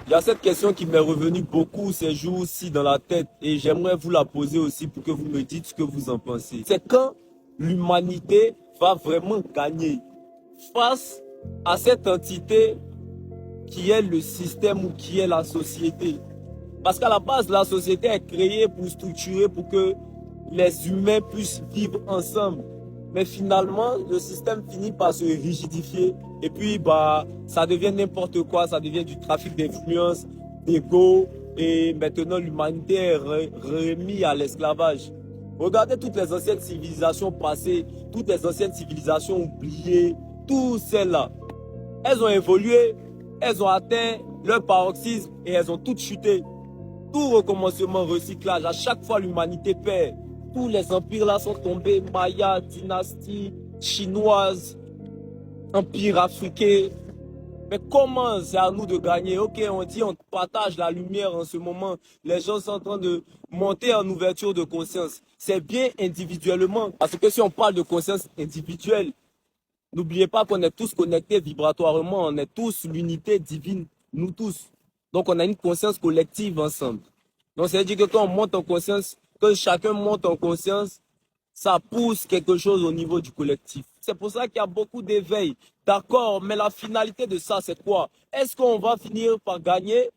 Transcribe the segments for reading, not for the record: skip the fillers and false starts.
Il y a cette question qui m'est revenue beaucoup ces jours-ci dans la tête et j'aimerais vous la poser aussi pour que vous me dites ce que vous en pensez. C'est quand l'humanité va vraiment gagner face à cette entité qui est le système ou qui est la société. Parce qu'à la base, la société est créée pour structurer, pour que les humains puissent vivre ensemble. Mais finalement, le système finit par se rigidifier et puis ça devient n'importe quoi, ça devient du trafic d'influence, d'ego et maintenant l'humanité est remise à l'esclavage. Regardez toutes les anciennes civilisations passées, toutes les anciennes civilisations oubliées, toutes celles-là. Elles ont évolué, elles ont atteint leur paroxysme et elles ont toutes chuté. Tout recommencement, recyclage, à chaque fois l'humanité perd. Tous les empires là sont tombés, Maya, dynastie chinoise, empire africain. Mais comment c'est à nous de gagner? Ok, on dit on partage la lumière en ce moment. Les gens sont en train de monter en ouverture de conscience. C'est bien individuellement. Parce que si on parle de conscience individuelle, n'oubliez pas qu'on est tous connectés vibratoirement. On est tous l'unité divine, nous tous. Donc on a une conscience collective ensemble. Donc ça veut dire que quand on monte en conscience, que chacun monte en conscience, ça pousse quelque chose au niveau du collectif. C'est pour ça qu'il y a beaucoup d'éveil. D'accord, mais la finalité de ça, c'est quoi? Est-ce qu'on va finir par gagner?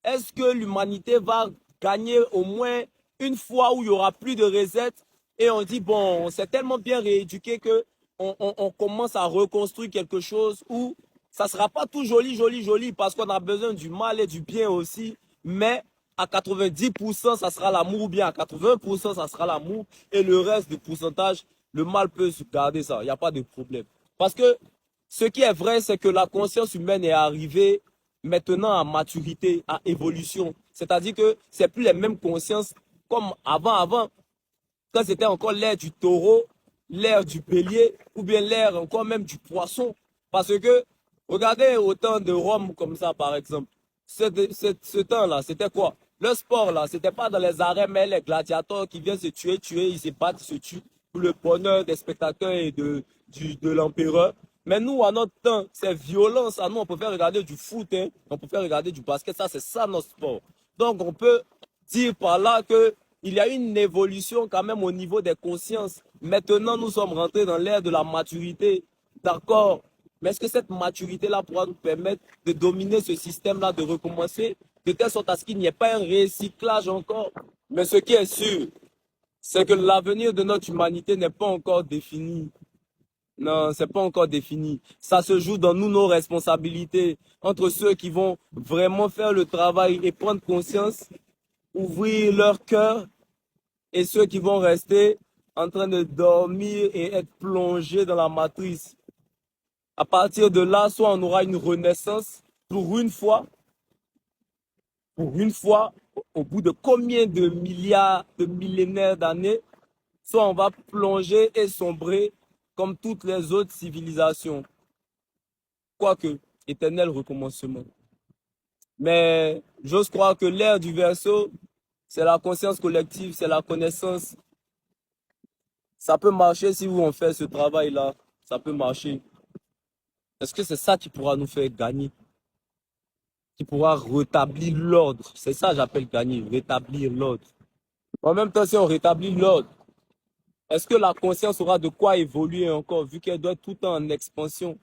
Est-ce que l'humanité va gagner au moins une fois où il n'y aura plus de reset et on dit, bon, on s'est tellement bien rééduqué que on commence à reconstruire quelque chose où ça ne sera pas tout joli, joli, joli parce qu'on a besoin du mal et du bien aussi, mais à 90%, ça sera l'amour ou bien à 80%, ça sera l'amour et le reste du pourcentage, le mal peut se garder ça, il n'y a pas de problème. Parce que ce qui est vrai, c'est que la conscience humaine est arrivée maintenant à maturité, à évolution. C'est-à-dire que c'est plus les mêmes consciences comme avant, quand c'était encore l'ère du taureau, l'ère du bélier, ou bien l'ère encore même du poisson. Parce que, regardez au temps de Rome comme ça, par exemple. Ce temps-là, c'était quoi? Le sport, là, c'était pas dans les arènes, mais les gladiateurs qui viennent se tuer, ils se battent, ils se tuent pour le bonheur des spectateurs et de l'empereur. Mais nous, à notre temps, c'est violent, ça. Nous, on peut faire regarder du foot, hein. On peut faire regarder du basket, ça, c'est ça notre sport. Donc, on peut dire par là que il y a une évolution quand même au niveau des consciences. Maintenant, nous sommes rentrés dans l'ère de la maturité. D'accord. Mais est-ce que cette maturité-là pourra nous permettre de dominer ce système-là, de recommencer, de telle sorte à ce qu'il n'y ait pas un recyclage encore? Mais ce qui est sûr, c'est que l'avenir de notre humanité n'est pas encore défini. Non, c'est pas encore défini. Ça se joue dans nous, nos responsabilités, entre ceux qui vont vraiment faire le travail et prendre conscience, ouvrir leur cœur, et ceux qui vont rester en train de dormir et être plongés dans la matrice. À partir de là, soit on aura une renaissance pour une fois, au bout de combien de milliards, de millénaires d'années, soit on va plonger et sombrer comme toutes les autres civilisations. Quoique, éternel recommencement. Mais j'ose croire que l'ère du Verseau, c'est la conscience collective, c'est la connaissance. Ça peut marcher si on fait ce travail-là. Ça peut marcher. Est-ce que c'est ça qui pourra nous faire gagner? Qui pourra rétablir l'ordre? C'est ça que j'appelle gagner, rétablir l'ordre. En même temps, si on rétablit l'ordre, est-ce que la conscience aura de quoi évoluer encore, vu qu'elle doit être tout le temps en expansion?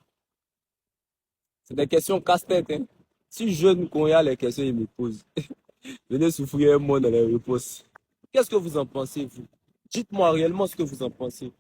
C'est des questions casse-tête, hein. Si je ne connais les questions, ils me posent. Venez souffrir un mot dans les réponses. Qu'est-ce que vous en pensez, vous? Dites-moi réellement ce que vous en pensez.